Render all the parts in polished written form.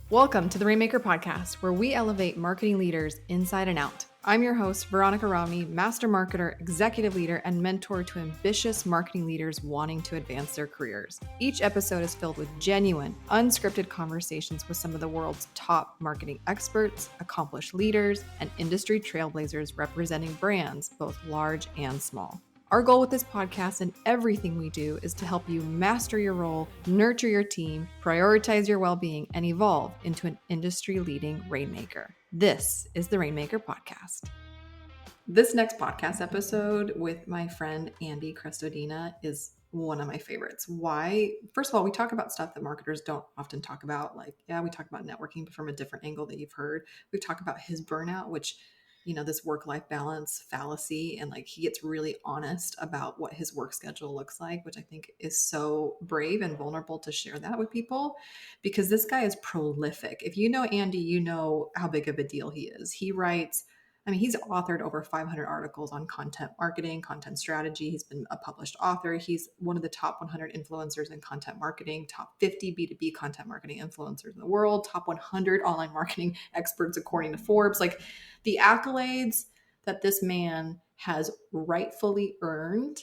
Welcome to the Rainmaker Podcast, where we elevate marketing leaders inside and out. I'm your host, Veronica Rami, master marketer, executive leader, and mentor to ambitious marketing leaders wanting to advance their careers. Each episode is filled with genuine, unscripted conversations with some of the world's top marketing experts, accomplished leaders, and industry trailblazers representing brands, both large and small. Our goal with this podcast and everything we do is to help you master your role, nurture your team, prioritize your well-being, and evolve into an industry-leading Rainmaker. This is the Rainmaker Podcast. This next podcast episode with my friend Andy Crestodina is one of my favorites. Why? First of all, we talk about stuff that marketers don't often talk about. We talk about networking, but from a different angle that you've heard. We talk about his burnout, which this work-life balance fallacy. And he gets really honest about what his work schedule looks like, which I think is so brave and vulnerable to share that with people because this guy is prolific. If you know Andy, you know how big of a deal he is. He's authored over 500 articles on content marketing, content strategy. He's been a published author. He's one of the top 100 influencers in content marketing, top 50 B2B content marketing influencers in the world, top 100 online marketing experts according to Forbes. The accolades that this man has rightfully earned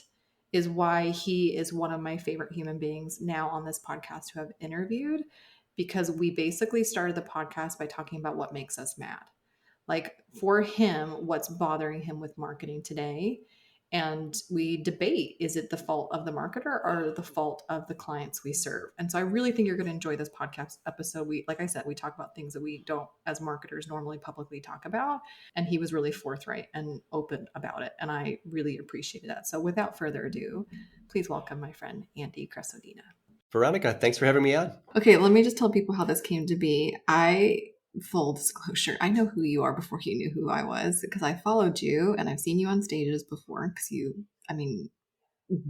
is why he is one of my favorite human beings now on this podcast who I've interviewed, because we basically started the podcast by talking about what makes us mad. For him, what's bothering him with marketing today. And we debate, is it the fault of the marketer or the fault of the clients we serve? And so I really think you're going to enjoy this podcast episode. Like I said, we talk about things that we don't, as marketers, normally publicly talk about. And he was really forthright and open about it. And I really appreciated that. So without further ado, please welcome my friend, Andy Crestodina. Veronica, thanks for having me on. Okay, let me just tell people how this came to be. Full disclosure, I know who you are before you knew who I was because I followed you and I've seen you on stages before because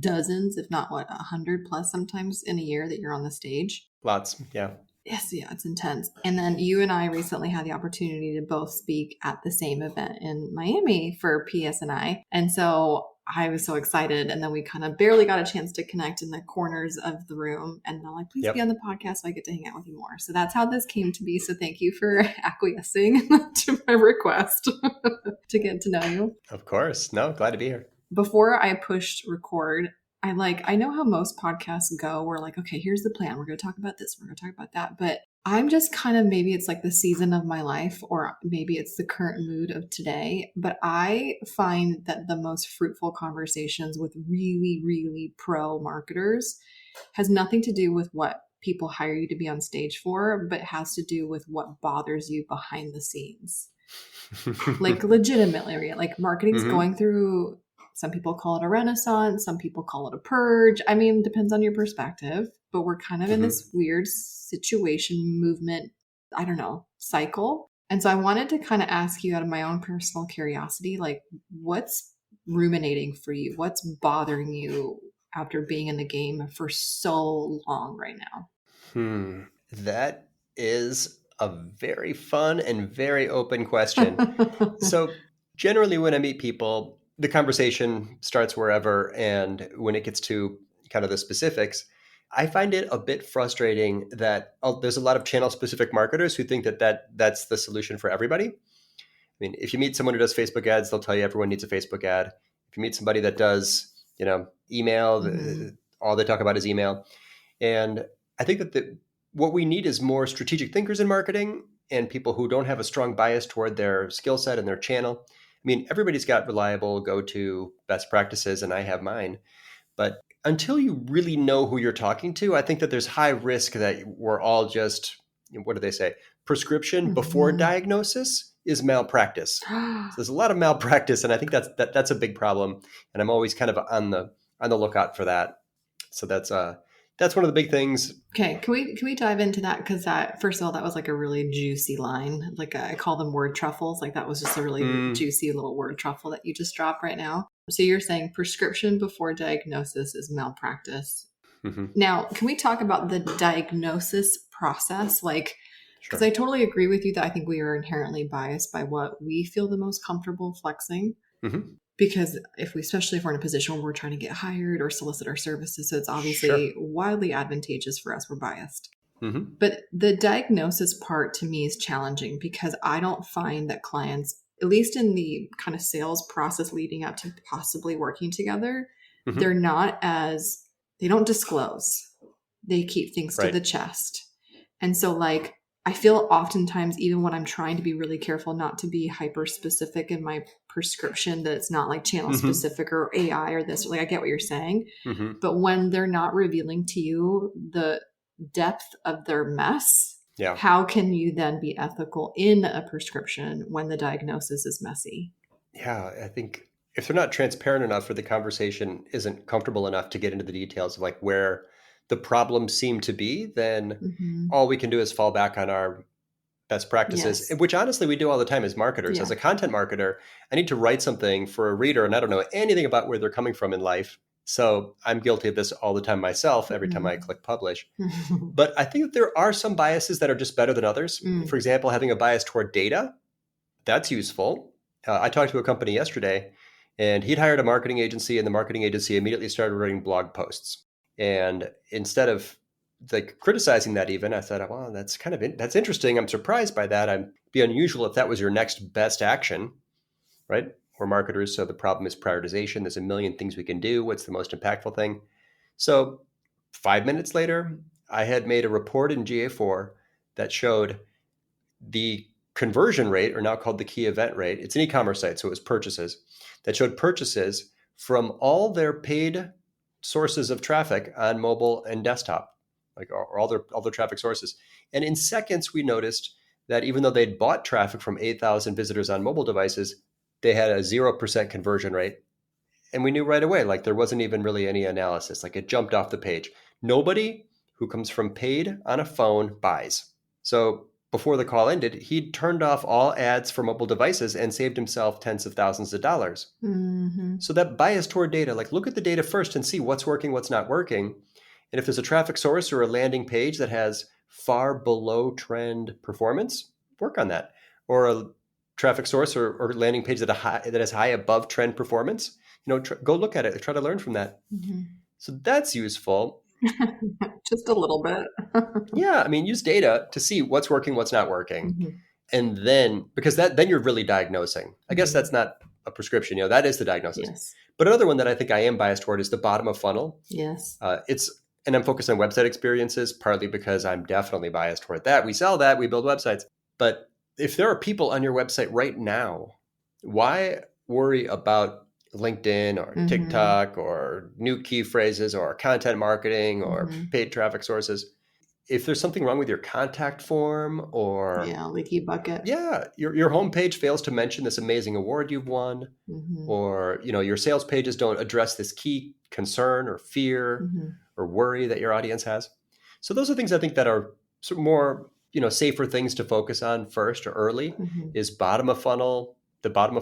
dozens, if not 100 plus sometimes in a year that you're on the stage. Lots, yeah. Yes, yeah, it's intense. And then you and I recently had the opportunity to both speak at the same event in Miami for PS&I. And so I was so excited. And then we kind of barely got a chance to connect in the corners of the room. And I'm like, please be on the podcast so I get to hang out with you more. So that's how this came to be. So thank you for acquiescing to my request to get to know you. Of course. No, glad to be here. Before I pushed record, I know how most podcasts go. We're like, okay, here's the plan. We're going to talk about this. We're going to talk about that. But I'm just kind of, maybe it's the season of my life, or maybe it's the current mood of today. But I find that the most fruitful conversations with really, really pro marketers has nothing to do with what people hire you to be on stage for, but has to do with what bothers you behind the scenes. Legitimately, marketing's going through, some people call it a renaissance, some people call it a purge. Depends on your perspective, but we're kind of in this weird situation, movement, cycle. And so I wanted to kind of ask you out of my own personal curiosity, what's ruminating for you? What's bothering you after being in the game for so long right now? That is a very fun and very open question. So generally when I meet people, the conversation starts wherever. And when it gets to kind of the specifics, I find it a bit frustrating that there's a lot of channel specific marketers who think that's the solution for everybody. If you meet someone who does Facebook ads, they'll tell you everyone needs a Facebook ad. If you meet somebody that does, email, all they talk about is email. And I think that what we need is more strategic thinkers in marketing and people who don't have a strong bias toward their skill set and their channel. Everybody's got reliable go-to best practices, and I have mine. But until you really know who you're talking to, I think that there's high risk that we're all just, what do they say? Prescription before diagnosis is malpractice. So there's a lot of malpractice, and I think that's a big problem. And I'm always kind of on the lookout for that. So that's one of the big things. Okay. Can we dive into that? Because first of all, that was a really juicy line. I call them word truffles. That was just a really juicy little word truffle that you just dropped right now. So you're saying prescription before diagnosis is malpractice. Now, can we talk about the diagnosis process? Because I totally agree with you that I think we are inherently biased by what we feel the most comfortable flexing. Because especially if we're in a position where we're trying to get hired or solicit our services, so it's obviously wildly advantageous for us, we're biased. Mm-hmm. But the diagnosis part to me is challenging because I don't find that clients, at least in the kind of sales process leading up to possibly working together, Mm-hmm. they're not as, they don't disclose. They keep things to Right. the chest. And so, like, I feel oftentimes, even when I'm trying to be really careful not to be hyper specific in my prescription, that it's not like channel Mm-hmm. specific or AI or this, like, I get what you're saying. Mm-hmm. But when they're not revealing to you the depth of their mess, Yeah. how can you then be ethical in a prescription when the diagnosis is messy? Yeah. I think if they're not transparent enough or the conversation isn't comfortable enough to get into the details of like where the problems seem to be, then Mm-hmm. all we can do is fall back on our best practices, Yes. which honestly we do all the time as marketers. Yeah. As a content marketer, I need to write something for a reader and I don't know anything about where they're coming from in life. So I'm guilty of this all the time myself every time I click publish. But I think that there are some biases that are just better than others. Mm. For example, having a bias toward data, that's useful. I talked to a company yesterday and he'd hired a marketing agency and the marketing agency immediately started writing blog posts. And instead of like criticizing that even, I thought, well, that's kind of, that's interesting. I'm surprised by that. I'd be unusual if that was your next best action, right? We're marketers. So the problem is prioritization. There's a million things we can do. What's the most impactful thing? So 5 minutes later, I had made a report in GA4 that showed the conversion rate, or now called the key event rate. It's an e-commerce site, so it was purchases, that showed purchases from all their paid sources of traffic on mobile and desktop, like or all their traffic sources. And in seconds, we noticed that even though they'd bought traffic from 8,000 visitors on mobile devices, they had a 0% conversion rate. And we knew right away, like there wasn't even really any analysis. Like it jumped off the page. Nobody who comes from paid on a phone buys. So before the call ended, he'd turned off all ads for mobile devices and saved himself tens of thousands of dollars. Mm-hmm. So that bias toward data, like look at the data first and see what's working, what's not working. And if there's a traffic source or a landing page that has far below trend performance, work on that. Or a traffic source or landing page that has high above trend performance, go look at it, try to learn from that. Mm-hmm. So that's useful. Just a little bit. Yeah, I mean, use data to see what's working, what's not working. Mm-hmm. And then, because then you're really diagnosing. I guess that's not a prescription, that is the diagnosis. Yes. But another one that I think I am biased toward is the bottom of funnel. Yes. And I'm focused on website experiences, partly because I'm definitely biased toward that. We sell that, we build websites. But if there are people on your website right now, why worry about LinkedIn or TikTok or new key phrases or content marketing or paid traffic sources? If there's something wrong with your contact form or leaky bucket. Yeah, your homepage fails to mention this amazing award you've won, or your sales pages don't address this key concern or fear or worry that your audience has. So those are things I think that are sort of more safer things to focus on first or early is the bottom of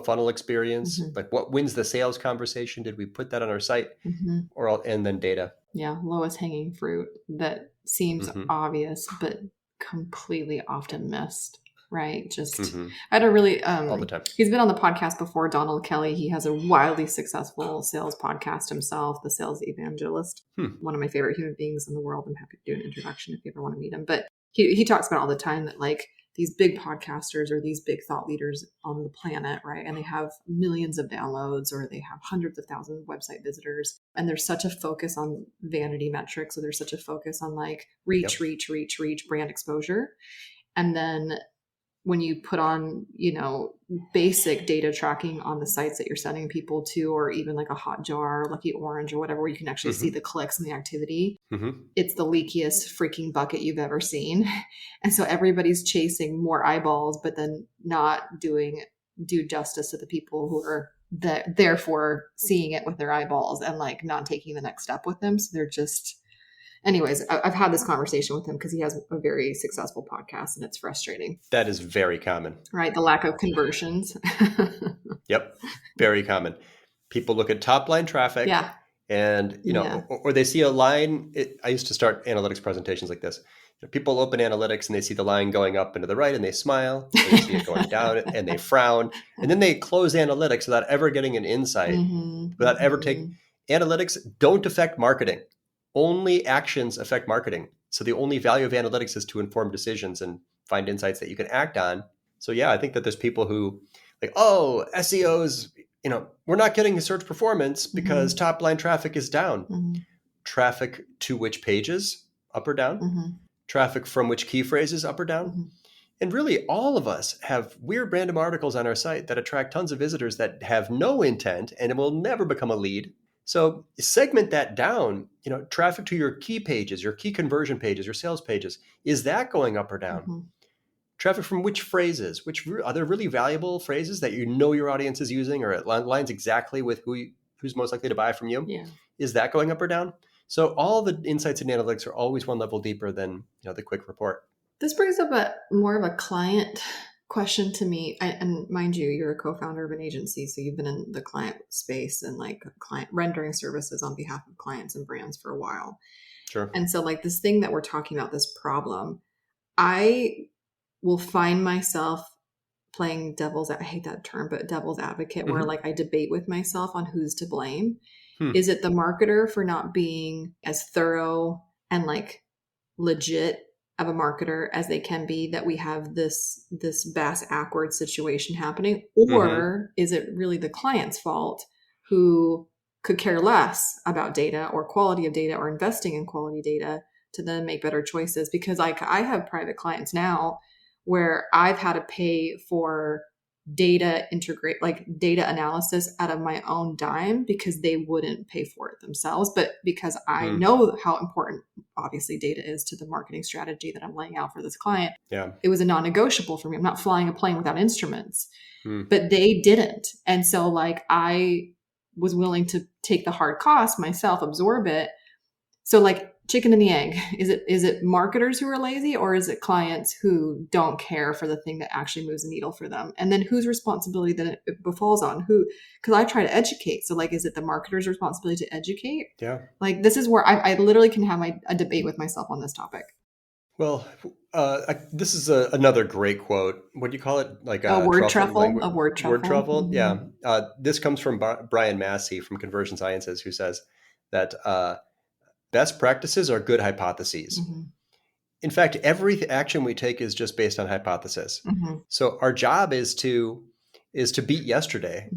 funnel experience. Like what wins the sales conversation? Did we put that on our site? And then data. Yeah, lowest hanging fruit that seems obvious, but completely often missed, right? Just, I had a really, all the time. He's been on the podcast before, Donald Kelly. He has a wildly successful sales podcast himself, The Sales Evangelist. One of my favorite human beings in the world. I'm happy to do an introduction if you ever want to meet him. But he talks about all the time that like these big podcasters or these big thought leaders on the planet, right? And they have millions of downloads or they have hundreds of thousands of website visitors. And there's such a focus on vanity metrics. So there's such a focus on like reach, brand exposure. And then when you put on, basic data tracking on the sites that you're sending people to, or even like a Hotjar, Lucky Orange or whatever, where you can actually see the clicks and the activity, it's the leakiest freaking bucket you've ever seen. And so everybody's chasing more eyeballs, but then not do justice to the people who are therefore seeing it with their eyeballs and like not taking the next step with them. So they're just... Anyways, I've had this conversation with him because he has a very successful podcast and it's frustrating. That is very common. Right. The lack of conversions. Yep. Very common. People look at top line traffic and, or they see a line. I used to start analytics presentations like this. People open analytics and they see the line going up and to the right and they smile. Or they see it going down and they frown. And then they close analytics without ever getting an insight, without ever taking... Analytics don't affect marketing. Only actions affect marketing. So the only value of analytics is to inform decisions and find insights that you can act on. So yeah, I think that there's people who like, oh, SEOs, we're not getting search performance because top line traffic is down. Traffic to which pages, up or down? Traffic from which key phrases, up or down? And really, all of us have weird random articles on our site that attract tons of visitors that have no intent and it will never become a lead. So segment that down, traffic to your key pages, your key conversion pages, your sales pages, is that going up or down? Traffic from which phrases, are there really valuable phrases that your audience is using or it aligns exactly with who's most likely to buy from you? Yeah. Is that going up or down? So all the insights and analytics are always one level deeper than the quick report. This brings up more of a client question to me. And mind you, you're a co-founder of an agency, so you've been in the client space and like client rendering services on behalf of clients and brands for a while. Sure. And so like this thing that we're talking about, this problem, I will find myself playing I hate that term, but devil's advocate, where like I debate with myself on who's to blame. Is it the marketer for not being as thorough and like legit of a marketer as they can be, that we have this bass awkward situation happening? Or is it really the client's fault who could care less about data or quality of data or investing in quality data to then make better choices? Because like I have private clients now where I've had to pay for data analysis out of my own dime because they wouldn't pay for it themselves. But because I know how important obviously data is to the marketing strategy that I'm laying out for this client, it was a non-negotiable for me. I'm not flying a plane without instruments, but they didn't. And so like I was willing to take the hard cost myself, absorb it. So like chicken and the egg, is it marketers who are lazy, or is it clients who don't care for the thing that actually moves the needle for them? And then whose responsibility then it befalls on who? Because I try to educate. So like, is it the marketer's responsibility to educate? Yeah. Like this is where I literally can have a debate with myself on this topic. Well, this is another great quote. What do you call it? Like a word truffle? A word truffle. Word truffle. Yeah. This comes from Brian Massey from Conversion Sciences, who says that best practices are good hypotheses. In fact, every action we take is just based on hypothesis. So our job is to beat yesterday.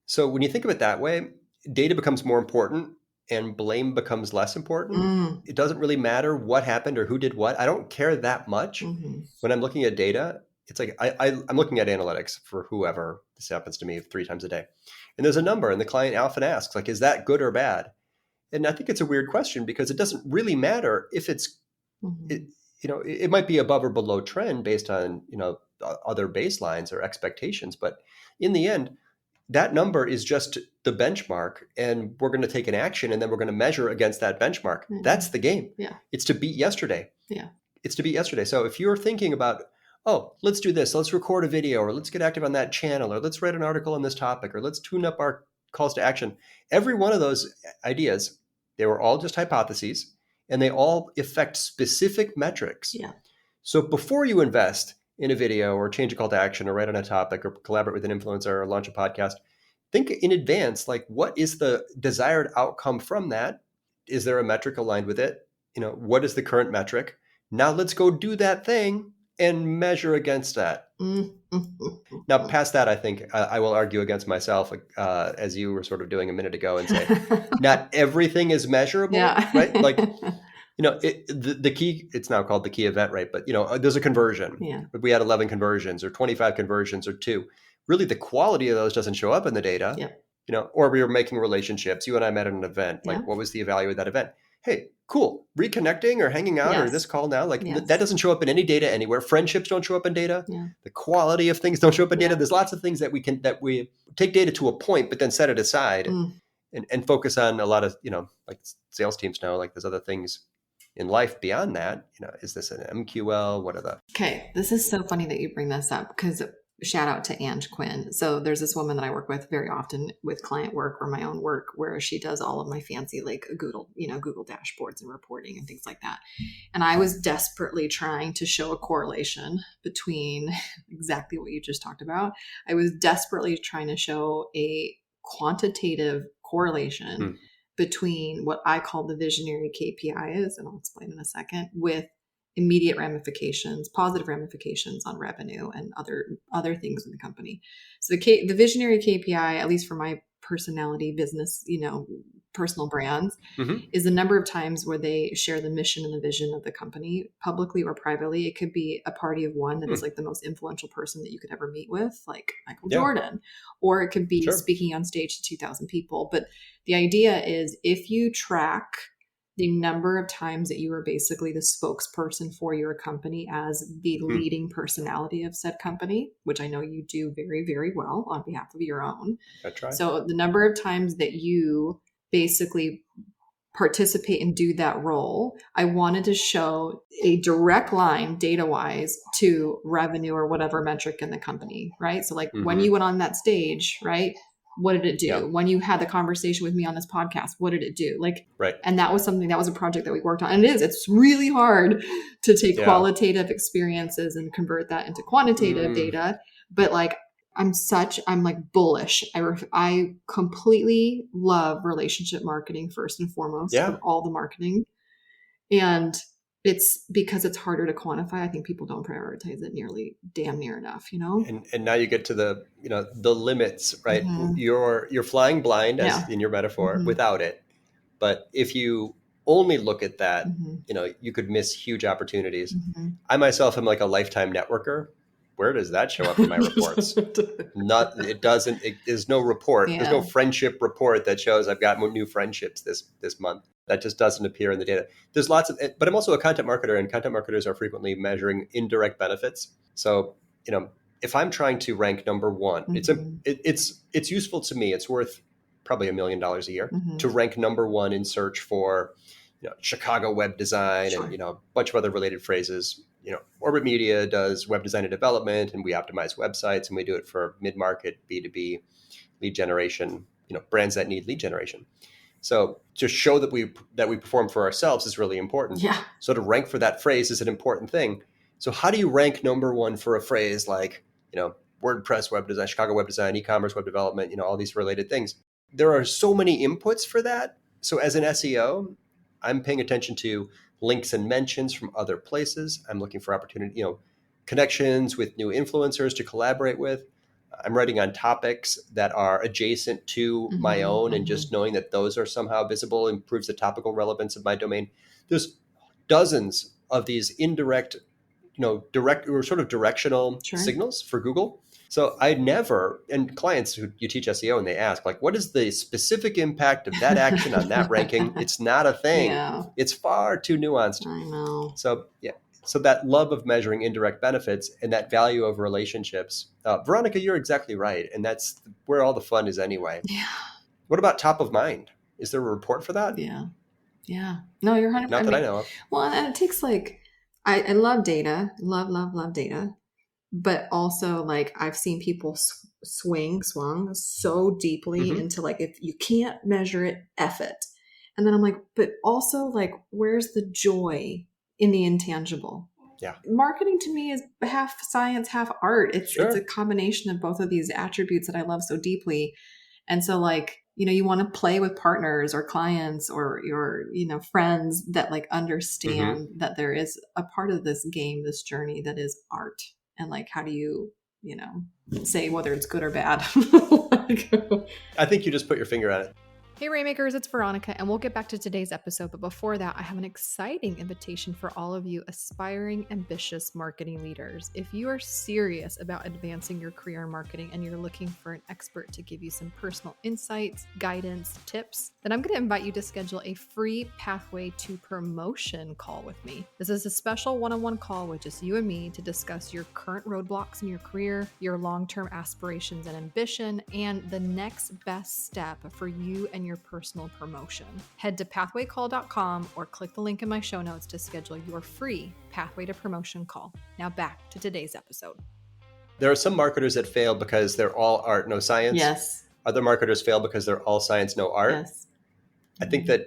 So when you think of it that way, data becomes more important and blame becomes less important. It doesn't really matter what happened or who did what. I don't care that much. When I'm looking at data, it's like I'm looking at analytics for whoever. This happens to me 3 times a day. And there's a number and the client often asks, like, is that good or bad? And I think it's a weird question because it doesn't really matter if it's, it might be above or below trend based on, other baselines or expectations. But in the end, that number is just the benchmark and we're going to take an action and then we're going to measure against that benchmark. That's the game. Yeah. It's to beat yesterday. Yeah. It's to beat yesterday. So if you're thinking about, oh, let's do this, let's record a video or let's get active on that channel or let's write an article on this topic or let's tune up our calls to action. Every one of those ideas, they were all just hypotheses and they all affect specific metrics. Yeah. So before you invest in a video or change a call to action or write on a topic or collaborate with an influencer or launch a podcast, think in advance, like what is the desired outcome from that? Is there a metric aligned with it? What is the current metric? Now let's go do that thing and measure against that. Now, past that, I think I will argue against myself, as you were sort of doing a minute ago, and say, not everything is measurable, right? Like, the key, it's now called the key event, right? But, there's a conversion. Yeah. We had 11 conversions or 25 conversions or 2. Really, the quality of those doesn't show up in the data, or we were making relationships. You and I met at an event. Like, what was the value of that event? Hey, cool. Reconnecting or hanging out or this call now, that doesn't show up in any data anywhere. Friendships don't show up in data. Yeah. The quality of things don't show up in data. There's lots of things that we take data to a point, but then set it aside and focus on a lot of, like sales teams know, like there's other things in life beyond that. Is this an MQL? What are the... Okay. This is so funny that you bring this up because shout out to Ange Quinn. So there's this woman that I work with very often with client work or my own work where she does all of my fancy like Google dashboards and reporting and things like that. And I was desperately trying to show a correlation between exactly what you just talked about. I was desperately trying to show a quantitative correlation between what I call the visionary KPIs, and I'll explain in a second, with immediate ramifications, positive ramifications on revenue and other things in the company. So the visionary KPI, at least for my personality, business, personal brands, Mm-hmm. is the number of times where they share the mission and the vision of the company publicly or privately. It could be a party of one that is like the most influential person that you could ever meet with, like Michael Yeah. Jordan, or it could be Sure. speaking on stage to 2,000 people. But the idea is, if you track the number of times that you are basically the spokesperson for your company as the leading personality of said company, which I know you do very, very well on behalf of your own. I try. So the number of times that you basically participate and do that role, I wanted to show a direct line data wise to revenue or whatever metric in the company, right? So like when you went on that stage, right? What did it do? Yeah. When you had the conversation with me on this podcast, what did it do? Like, right. And that was a project that we worked on. And it's really hard to take qualitative experiences and convert that into quantitative data. But like, I'm like bullish. I completely love relationship marketing first and foremost of all the marketing. And it's because it's harder to quantify. I think people don't prioritize it damn near enough, And now you get to the, the limits, right? You're flying blind, as in your metaphor, without it. But if you only look at that, you could miss huge opportunities. I myself am like a lifetime networker. Where does that show up in my reports? There's no report. There's no friendship report that shows I've got new friendships this month. That just doesn't appear in the data. There's lots of, but I'm also a content marketer, and content marketers are frequently measuring indirect benefits. So, if I'm trying to rank number one, it's useful to me. It's worth probably $1 million a year to rank number one in search for, Chicago web design and, a bunch of other related phrases. Orbit Media does web design and development, and we optimize websites, and we do it for mid-market B2B lead generation, brands that need lead generation. So to show that we perform for ourselves is really important. Yeah. So to rank for that phrase is an important thing. So how do you rank number one for a phrase like, WordPress web design, Chicago web design, e-commerce web development, all these related things? There are so many inputs for that. So as an SEO, I'm paying attention to links and mentions from other places. I'm looking for opportunity, connections with new influencers to collaborate with. I'm writing on topics that are adjacent to my own, and just knowing that those are somehow visible improves the topical relevance of my domain. There's dozens of these indirect, direct or sort of directional signals for Google. So and clients who you teach SEO and they ask, like, what is the specific impact of that action on that ranking? It's not a thing. Yeah. It's far too nuanced. I know. So, So that love of measuring indirect benefits and that value of relationships. Veronica, you're exactly right. And that's where all the fun is anyway. Yeah. What about top of mind? Is there a report for that? Yeah. Yeah. No, you're 100%. Not that I know of. Well, and it takes I love data. Love data. But also, like, I've seen people swung so deeply into, like, if you can't measure it, F it. And then I'm like, but also, like, where's the joy in the intangible? Yeah. Marketing to me is half science, half art. It's a combination of both of these attributes that I love so deeply. And so, like, you want to play with partners or clients or your, friends that like understand that there is a part of this game, this journey that is art. And like, how do you, say whether it's good or bad? I think you just put your finger on it. Hey Rainmakers, it's Veronica, and we'll get back to today's episode. But before that, I have an exciting invitation for all of you aspiring, ambitious marketing leaders. If you are serious about advancing your career in marketing and you're looking for an expert to give you some personal insights, guidance, tips, then I'm going to invite you to schedule a free Pathway to Promotion call with me. This is a special one-on-one call with just you and me to discuss your current roadblocks in your career, your long-term aspirations and ambition, and the next best step for you and your personal promotion. Head to pathwaycall.com or click the link in my show notes to schedule your free Pathway to Promotion call. Now back to today's episode. There are some marketers that fail because they're all art, no science. Yes. Other marketers fail because they're all science, no art. Yes. I think that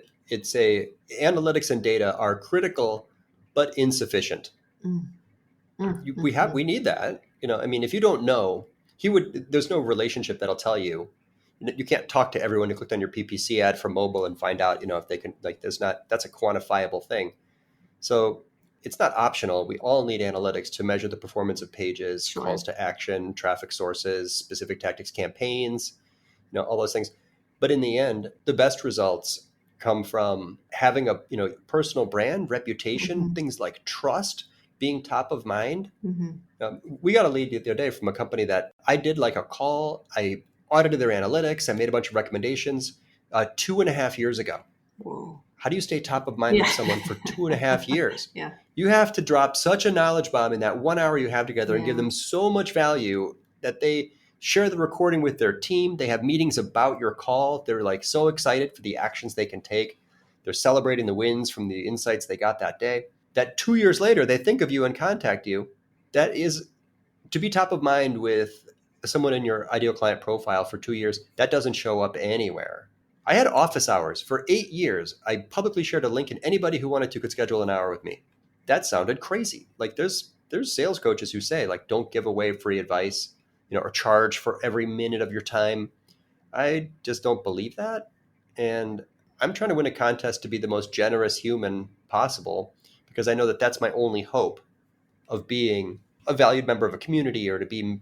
analytics and data are critical, but insufficient. We need that. If you don't know, there's no relationship that'll tell you, You can't talk to everyone who clicked on your PPC ad for mobile and find out, if they can, like, that's a quantifiable thing. So it's not optional. We all need analytics to measure the performance of pages, Sure. calls to action, traffic sources, specific tactics, campaigns, all those things. But in the end, the best results come from having a, personal brand, reputation, things like trust, being top of mind. We got a lead the other day from a company that I did like a call. I audited their analytics. I made a bunch of recommendations 2.5 years ago. Whoa. How do you stay top of mind with someone for 2.5 years? Yeah. You have to drop such a knowledge bomb in that 1 hour you have together and give them so much value that they share the recording with their team. They have meetings about your call. They're like so excited for the actions they can take. They're celebrating the wins from the insights they got that day. That 2 years later, they think of you and contact you. That is to be top of mind with someone in your ideal client profile for 2 years. That doesn't show up anywhere. I had office hours for 8 years. I publicly shared a link, and anybody who wanted to could schedule an hour with me. That sounded crazy. Like there's sales coaches who say, like, don't give away free advice, or charge for every minute of your time. I just don't believe that. And I'm trying to win a contest to be the most generous human possible, because I know that that's my only hope of being a valued member of a community, or to be,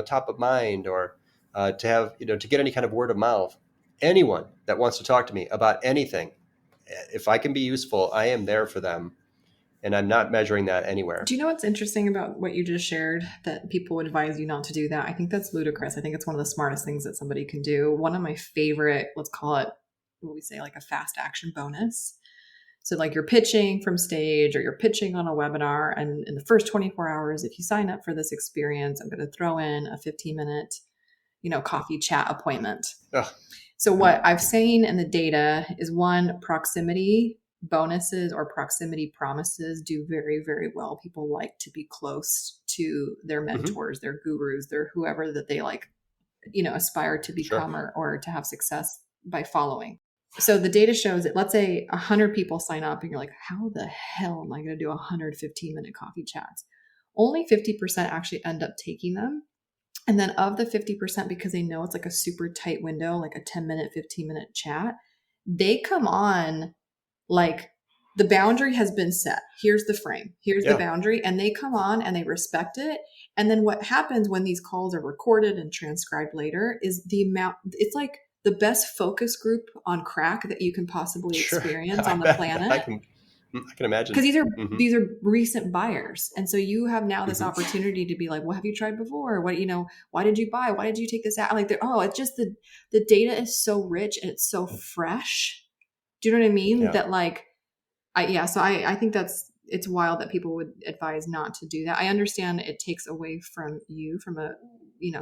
top of mind, or to have, to get any kind of word of mouth. Anyone that wants to talk to me about anything, if I can be useful, I am there for them. And I'm not measuring that anywhere. Do you know what's interesting about what you just shared, that people would advise you not to do that? I think that's ludicrous. I think it's one of the smartest things that somebody can do. One of my favorite, let's call it, what we say, like a fast action bonus. So like you're pitching from stage, or you're pitching on a webinar, and in the first 24 hours, if you sign up for this experience, I'm going to throw in a 15-minute, coffee chat appointment. Ugh. So what I've seen in the data is, one, proximity bonuses or proximity promises do very, very well. People like to be close to their mentors, their gurus, their whoever that they like, aspire to become, or to have success by following. So the data shows that, let's say 100 people sign up, and you're like, how the hell am I going to do 100 15-minute coffee chats? Only 50% actually end up taking them. And then of the 50%, because they know it's like a super tight window, like a 10-minute, 15-minute chat, they come on like the boundary has been set. Here's the frame. Here's the boundary. And they come on and they respect it. And then what happens when these calls are recorded and transcribed later is it's like the best focus group on crack that you can possibly experience on the planet. I can imagine. Because these are recent buyers. And so you have now this opportunity to be like, what have you tried before? What, why did you buy? Why did you take this out? Like, it's just the data is so rich and it's so fresh. Do you know what I mean? Yeah. That like, so I think it's wild that people would advise not to do that. I understand it takes away from you, from a,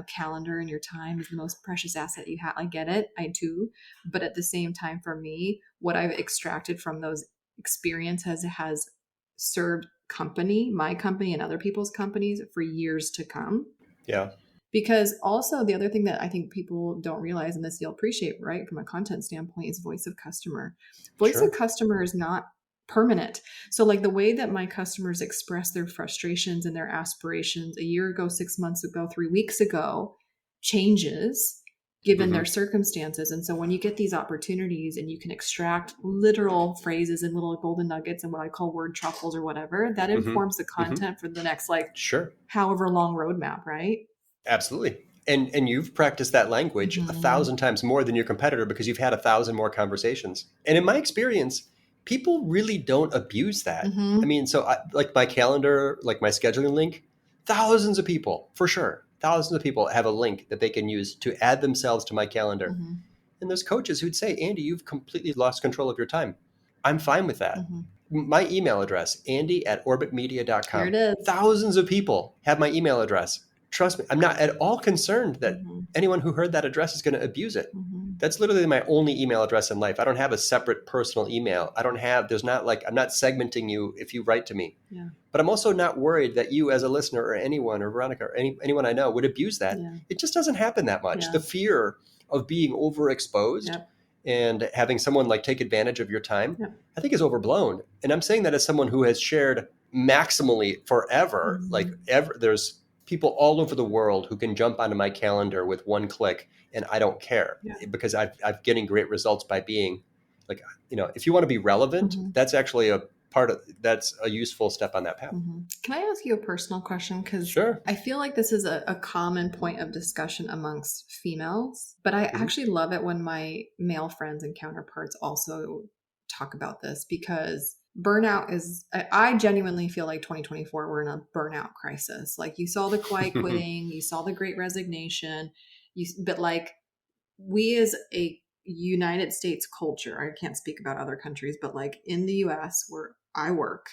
calendar, and your time is the most precious asset you have. I get it. I do. But at the same time, for me, what I've extracted from those experiences has served my company and other people's companies for years to come. Yeah. Because also the other thing that I think people don't realize, and this you'll appreciate, right, from a content standpoint, is voice of customer. Voice of customer is not permanent. So like the way that my customers express their frustrations and their aspirations a year ago, 6 months ago, 3 weeks ago changes given their circumstances. And so when you get these opportunities and you can extract literal phrases and little golden nuggets and what I call word truffles or whatever, that informs the content for the next however long roadmap, right? Absolutely. And you've practiced that language 1,000 times more than your competitor, because you've had 1,000 more conversations. And in my experience, people really don't abuse that. I mean, so like my calendar, like my scheduling link, thousands of people, for sure. Thousands of people have a link that they can use to add themselves to my calendar. And there's coaches who'd say, Andy, you've completely lost control of your time. I'm fine with that. My email address, andy@orbitmedia.com. Here it is. Thousands of people have my email address. Trust me, I'm not at all concerned that anyone who heard that address is going to abuse it. That's literally my only email address in life. I don't have a separate personal email. I'm not segmenting you if you write to me. Yeah. But I'm also not worried that you as a listener, or anyone, or Veronica, or anyone I know would abuse that. Yeah. It just doesn't happen that much. Yeah. The fear of being overexposed and having someone like take advantage of your time, I think is overblown. And I'm saying that as someone who has shared maximally forever, there's people all over the world who can jump onto my calendar with one click and I don't care Yeah. because I've getting great results by being like, if you want to be relevant, that's actually that's a useful step on that path. Can I ask you a personal question? Because Sure. I feel like this is a common point of discussion amongst females, but I actually love it when my male friends and counterparts also talk about this, because burnout is, I genuinely feel like 2024, we're in a burnout crisis. Like, you saw the quiet quitting, you saw the great resignation, but like, we as a United States culture, I can't speak about other countries, but like in the US where I work,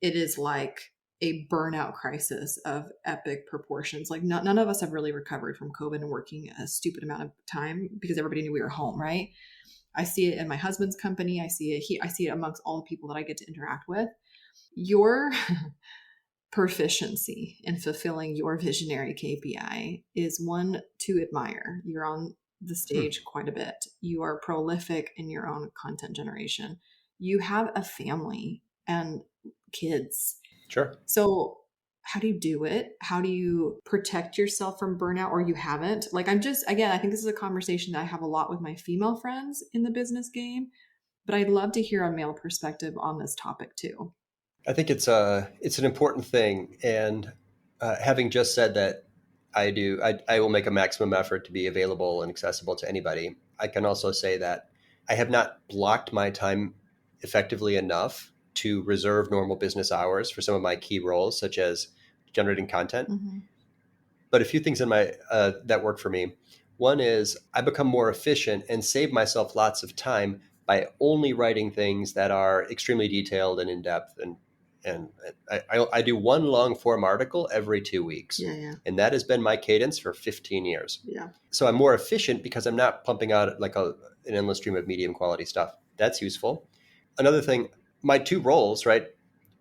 it is like a burnout crisis of epic proportions. Like, none of us have really recovered from COVID and working a stupid amount of time because everybody knew we were home, right? I see it in my husband's company. I see it amongst all the people that I get to interact with. Your proficiency in fulfilling your visionary KPI is one to admire. You're on the stage quite a bit. You are prolific in your own content generation. You have a family and kids. Sure. So, how do you do it? How do you protect yourself from burnout, or you haven't? Like, again, I think this is a conversation that I have a lot with my female friends in the business game, but I'd love to hear a male perspective on this topic too. I think it's an important thing, and having just said that, I will make a maximum effort to be available and accessible to anybody. I can also say that I have not blocked my time effectively enough to reserve normal business hours for some of my key roles, such as generating content. But a few things in my that work for me. One is I become more efficient and save myself lots of time by only writing things that are extremely detailed and in depth, and I do one long form article every 2 weeks. Yeah. And that has been my cadence for 15 years. Yeah. So I'm more efficient because I'm not pumping out like an endless stream of medium quality stuff. That's useful. Another thing, my two roles, right?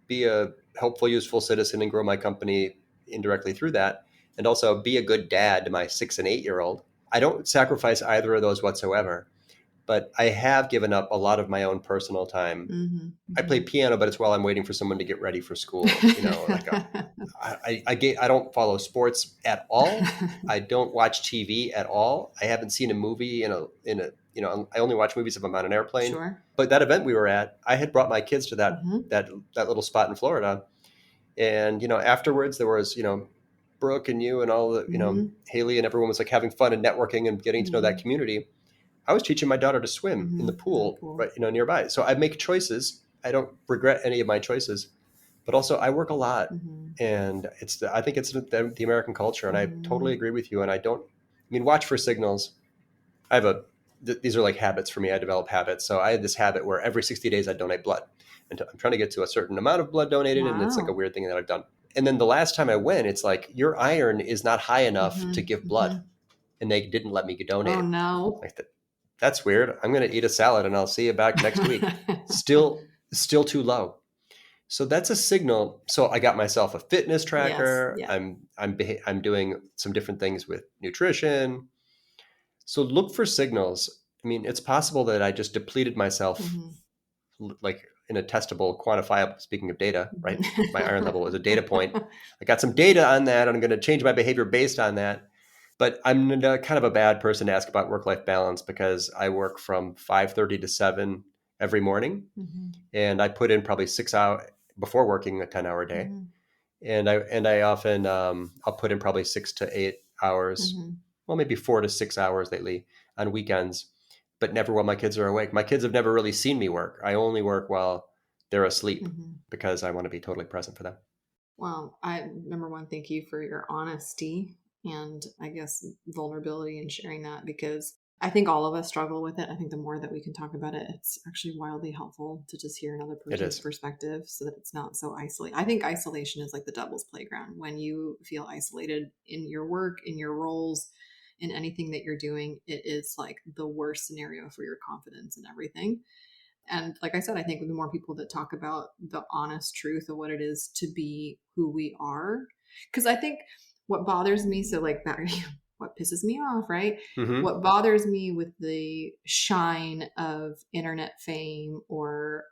Be a helpful, useful citizen and grow my company indirectly through that, and also be a good dad to my 6 and 8-year-old. I don't sacrifice either of those whatsoever, but I have given up a lot of my own personal time. I play piano, but it's while I'm waiting for someone to get ready for school. I don't follow sports at all. I don't watch TV at all. I haven't seen a movie I only watch movies if I'm on an airplane. Sure. But that event we were at, I had brought my kids to that little spot in Florida. And, afterwards there was, Brooke and you and all the, Haley and everyone was like having fun and networking and getting to know that community. I was teaching my daughter to swim in the pool, right, nearby. So I make choices. I don't regret any of my choices, but also I work a lot, and I think it's the American culture, and I totally agree with you. And watch for signals. These are like habits for me. I develop habits. So I had this habit where every 60 days I donate blood, and I'm trying to get to a certain amount of blood donated, and it's like a weird thing that I've done. And then the last time I went, it's like, your iron is not high enough to give blood, and they didn't let me donate. Oh no. Like that. That's weird. I'm going to eat a salad and I'll see you back next week. Still too low. So that's a signal. So I got myself a fitness tracker. Yes, yeah. I'm doing some different things with nutrition. So look for signals. It's possible that I just depleted myself, like in a testable, quantifiable, speaking of data, right? My iron level is a data point. I got some data on that. I'm going to change my behavior based on that. But I'm kind of a bad person to ask about work-life balance because I work from 5:30 to 7 every morning, and I put in probably 6 hours before working a 10-hour day, and I often I'll put in probably 6 to 8 hours, well, maybe 4 to 6 hours lately on weekends, but never while my kids are awake. My kids have never really seen me work. I only work while they're asleep because I want to be totally present for them. Well, number one, thank you for your honesty and I guess vulnerability and sharing that, because I think all of us struggle with it. I think the more that we can talk about it, it's actually wildly helpful to just hear another person's perspective so that it's not so isolated. I think isolation is like the devil's playground. When you feel isolated in your work, in your roles, in anything that you're doing, it is like the worst scenario for your confidence and everything. And like I said, I think the more people that talk about the honest truth of what it is to be who we are, because I think what bothers me, so like that, what pisses me off, right? What bothers me with the shine of internet fame or,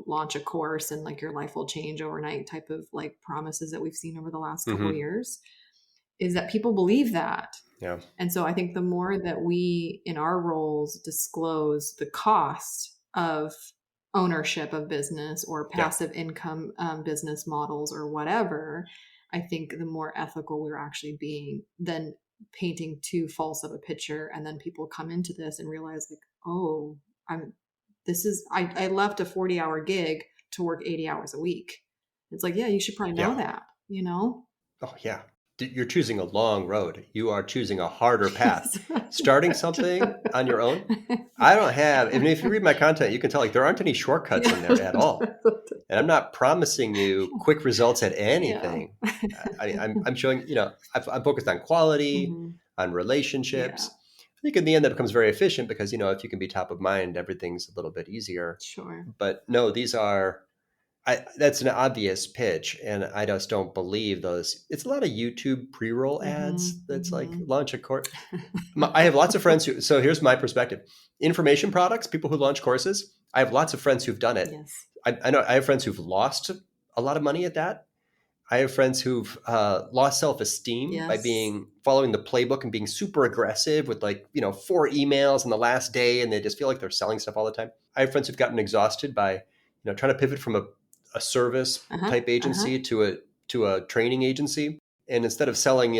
launch a course and like your life will change overnight type of like promises that we've seen over the last couple of years is that people believe that. Yeah. And so I think the more that we in our roles disclose the cost of ownership of business or Yeah. passive income business models or whatever, I think the more ethical we're actually being than painting too false of a picture. And then people come into this and realize like, oh, I left a 40-hour gig to work 80 hours a week. It's like, yeah, you should probably know Yeah. that, you know? Oh, yeah. You're choosing a long road. You are choosing a harder path. Starting something on your own. I don't have, even if you read my content, you can tell like there aren't any shortcuts in there at all. And I'm not promising you quick results at Yeah. anything. I'm showing, I'm focused on quality, Hmm. on Yeah, relationships. I think in the end that becomes very efficient because, if you can be top of mind, everything's a little bit easier. sure. But no, that's an obvious pitch, and I just don't believe those. It's a lot of YouTube pre-roll Hmm. ads that's like Hmm. launch a course. I have lots of friends so here's my perspective. Information products, people who launch courses, I have lots of friends who've done it. Yes. I know I have friends who've lost a lot of money at that. I have friends who've lost self-esteem by Yes. following the playbook and being super aggressive with 4 emails in the last day, and they just feel like they're selling stuff all the time. I have friends who've gotten exhausted by trying to pivot from a service Uh-huh. type Uh-huh. agency to a training agency, and instead of selling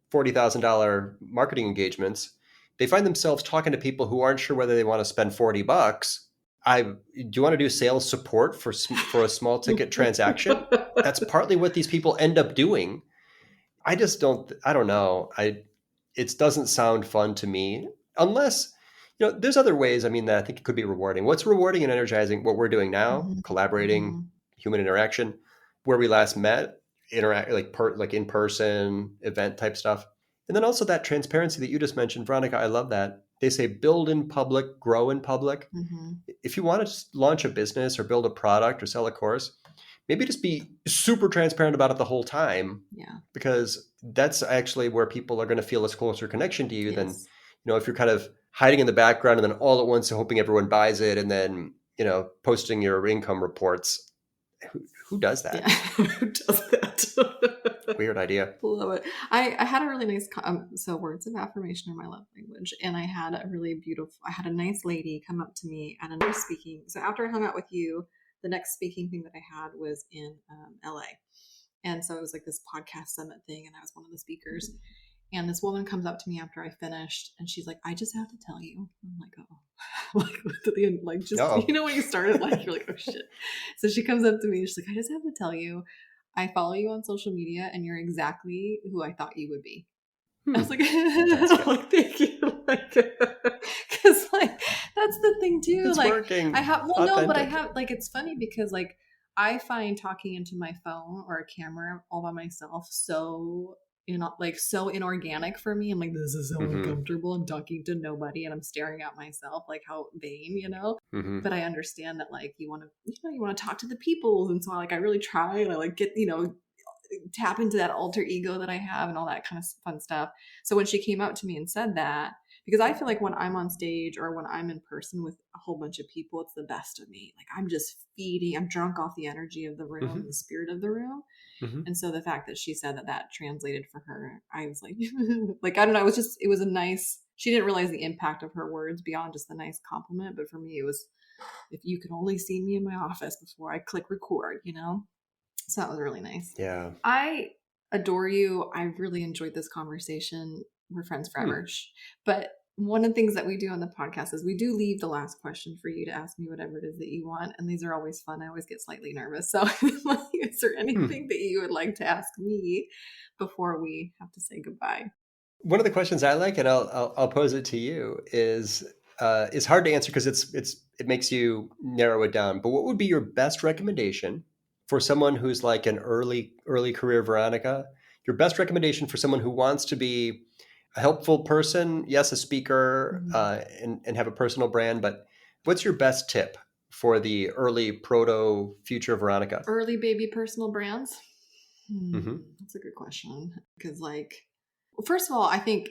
$40,000 marketing engagements, they find themselves talking to people who aren't sure whether they want to spend $40. Do you want to do sales support for a small ticket transaction? That's partly what these people end up doing. I don't know. It doesn't sound fun to me unless, there's other ways. I mean, that I think it could be rewarding. What's rewarding and energizing? What we're doing now, Hmm. collaborating, Hmm. human interaction, where we last met, interact like in person event type stuff. And then also that transparency that you just mentioned, Veronica, I love that. They say build in public, grow in public. Hmm. If you want to just launch a business or build a product or sell a course, maybe just be super transparent about it the whole time, Yeah. because that's actually where people are going to feel a closer connection to you than, Yes. if you're kind of hiding in the background and then all at once hoping everyone buys it and then, posting your income reports. Who does Yeah. that? Who does that? Weird idea. Love it. I had a really nice, so words of affirmation are my love language. And I had a nice lady come up to me at another speaking. So after I hung out with you, the next speaking thing that I had was in LA. And so it was like this podcast summit thing. And I was one of the speakers. And this woman comes up to me after I finished and she's like, I just have to tell you. I'm like, oh, like, at the end, like, just, Uh-oh. when you started, like, you're like, oh shit. So she comes up to me and she's like, I just have to tell you, I follow you on social media and you're exactly who I thought you would be. I was like, That's good. like, thank you. Like, cause like, that's the thing too. It's Like working. I have, well, no, but I Authentic. have, like, it's funny because like, I find talking into my phone or a camera all by myself so inorganic for me. I'm like, this is so Mm-hmm. uncomfortable. I'm talking to nobody and I'm staring at myself. Like how vain. Mm-hmm. But I understand that like you want to talk to the people, and so like I really try and I like get tap into that alter ego that I have and all that kind of fun stuff. So when she came out to me and said that, because I feel like when I'm on stage or when I'm in person with a whole bunch of people, it's the best of me. Like I'm drunk off the energy of the room, Mm-hmm. the spirit of the room. Mm-hmm. And so the fact that she said that translated for her, I was like, like, I don't know. It was a nice, she didn't realize the impact of her words beyond just the nice compliment. But for me, it was, if you could only see me in my office before I click record. So that was really nice. Yeah. I adore you. I really enjoyed this conversation. We're friends forever. But one of the things that we do on the podcast is we do leave the last question for you to ask me whatever it is that you want. And these are always fun. I always get slightly nervous. So is there Hmm. anything that you would like to ask me before we have to say goodbye? One of the questions I like, and I'll pose it to you, is it's hard to answer because it makes you narrow it down. But what would be your best recommendation for someone who's like an early career Veronica? Your best recommendation for someone who wants to be a helpful person, yes, a speaker, Mhm. and have a personal brand. But what's your best tip for the early proto future Veronica? Early baby personal brands? Mm-hmm. That's a good question. Because, like, well, first of all, I think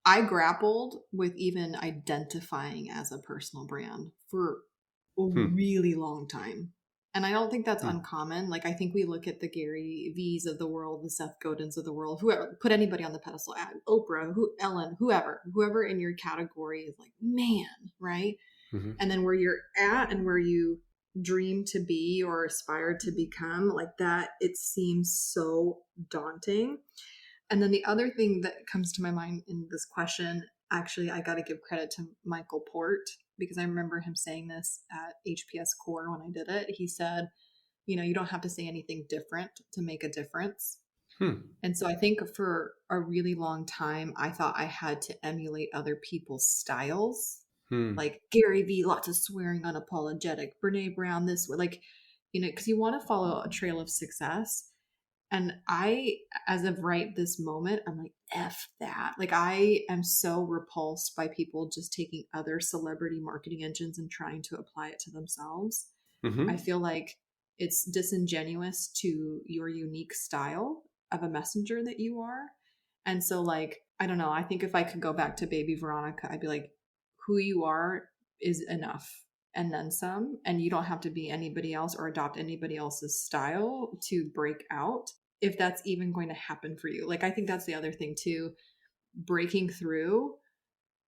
I grappled with even identifying as a personal brand for a Hmm. really long time. And I don't think that's uncommon. Like, I think we look at the Gary V's of the world, the Seth Godins of the world, whoever, put anybody on the pedestal, Oprah, Ellen, whoever in your category is like, man, right? Mm-hmm. And then where you're at and where you dream to be or aspire to become, like that, it seems so daunting. And then the other thing that comes to my mind in this question, actually, I got to give credit to Michael Port, because I remember him saying this at HPS Core when I did it. He said, you don't have to say anything different to make a difference. And so I think for a really long time, I thought I had to emulate other people's styles. Like Gary Vee, lots of swearing, unapologetic, Brene Brown, this way, like, because you want to follow a trail of success. And I, as of right this moment, I'm like, F that. Like, I am so repulsed by people just taking other celebrity marketing engines and trying to apply it to themselves. Mm-hmm. I feel like it's disingenuous to your unique style of a messenger that you are. And so, like, I don't know. I think if I could go back to baby Veronica, I'd be like, who you are is enough. And then some, and you don't have to be anybody else or adopt anybody else's style to break out, if that's even going to happen for you. Like, I think that's the other thing too. Breaking through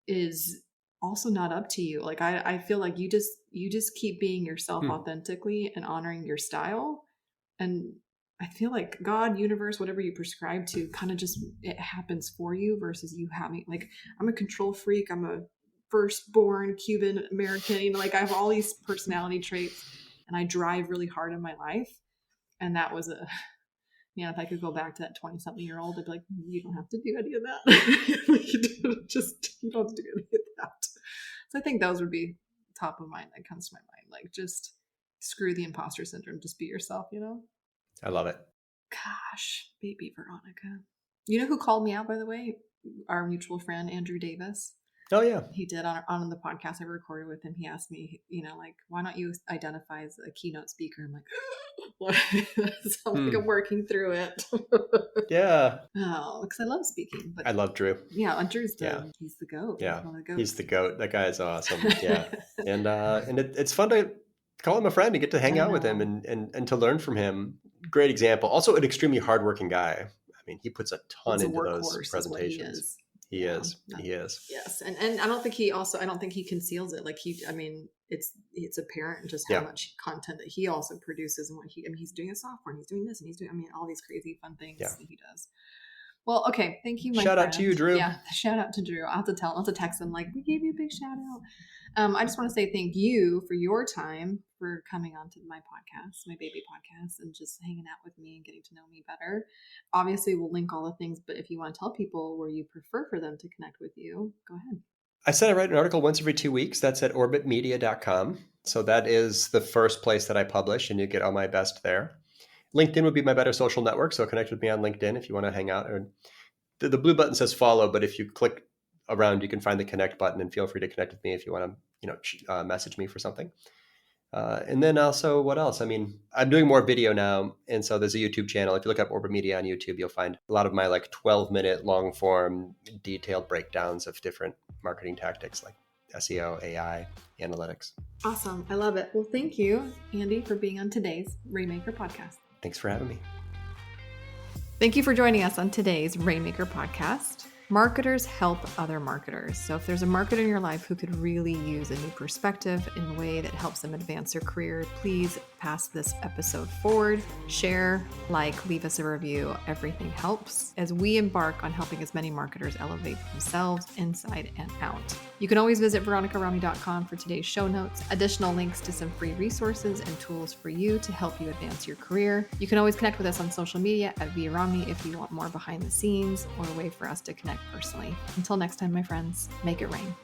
is also not up to you. Like, I feel like you just keep being yourself authentically and honoring your style. And I feel like God, universe, whatever you prescribe to, kind of just, it happens for you versus you having, like, I'm a control freak. I'm a firstborn Cuban American, like, I have all these personality traits and I drive really hard in my life. And that was if I could go back to that 20-something-year-old, I'd be like, you don't have to do any of that. you don't have to do any of that. So I think those would be top of mind that comes to my mind. Like, just screw the imposter syndrome. Just be yourself, I love it. Gosh, baby Veronica. You know who called me out, by the way? Our mutual friend, Andrew Davis. Oh, yeah. He did on the podcast I recorded with him. He asked me, like, why don't you identify as a keynote speaker? I'm like, so I'm like, I'm working through it. Yeah. Oh, because I love speaking. But I love Drew. Yeah, Drew's he's the GOAT. Yeah, He's the GOAT. That guy is awesome. Yeah. And it's fun to call him a friend and get to hang out with him and to learn from him. Great example. Also an extremely hardworking guy. I mean, he puts a ton into those presentations. He is. Yes. And I don't think he conceals it. Like, it's apparent just how much content that he also produces and he's doing a software and he's doing this and he's doing, all these crazy fun things that he does. Well, okay. Thank you, my friend. Shout out to you, Drew. Yeah. Shout out to Drew. I'll have to text him, like, we gave you a big shout out. I just want to say thank you for your time, for coming on to my podcast, my baby podcast, and just hanging out with me and getting to know me better. Obviously, we'll link all the things, but if you want to tell people where you prefer for them to connect with you, go ahead. I said I write an article once every 2 weeks. That's at orbitmedia.com. So that is the first place that I publish, and you get all my best there. LinkedIn would be my better social network. So connect with me on LinkedIn if you want to hang out. The blue button says follow, but if you click around, you can find the connect button, and feel free to connect with me if you want to, message me for something. And then also, what else? I mean, I'm doing more video now. And so there's a YouTube channel. If you look up Orbit Media on YouTube, you'll find a lot of my 12-minute long form detailed breakdowns of different marketing tactics like SEO, AI, analytics. Awesome. I love it. Well, thank you, Andy, for being on today's Rainmaker podcast. Thanks for having me. Thank you for joining us on today's Rainmaker podcast. Marketers help other marketers. So if there's a marketer in your life who could really use a new perspective in a way that helps them advance their career, please pass this episode forward, share, leave us a review. Everything helps as we embark on helping as many marketers elevate themselves inside and out. You can always visit veronicarami.com for today's show notes, additional links to some free resources and tools for you to help you advance your career. You can always connect with us on social media at @ViaRami if you want more behind the scenes or a way for us to connect personally. Until next time, my friends, make it rain.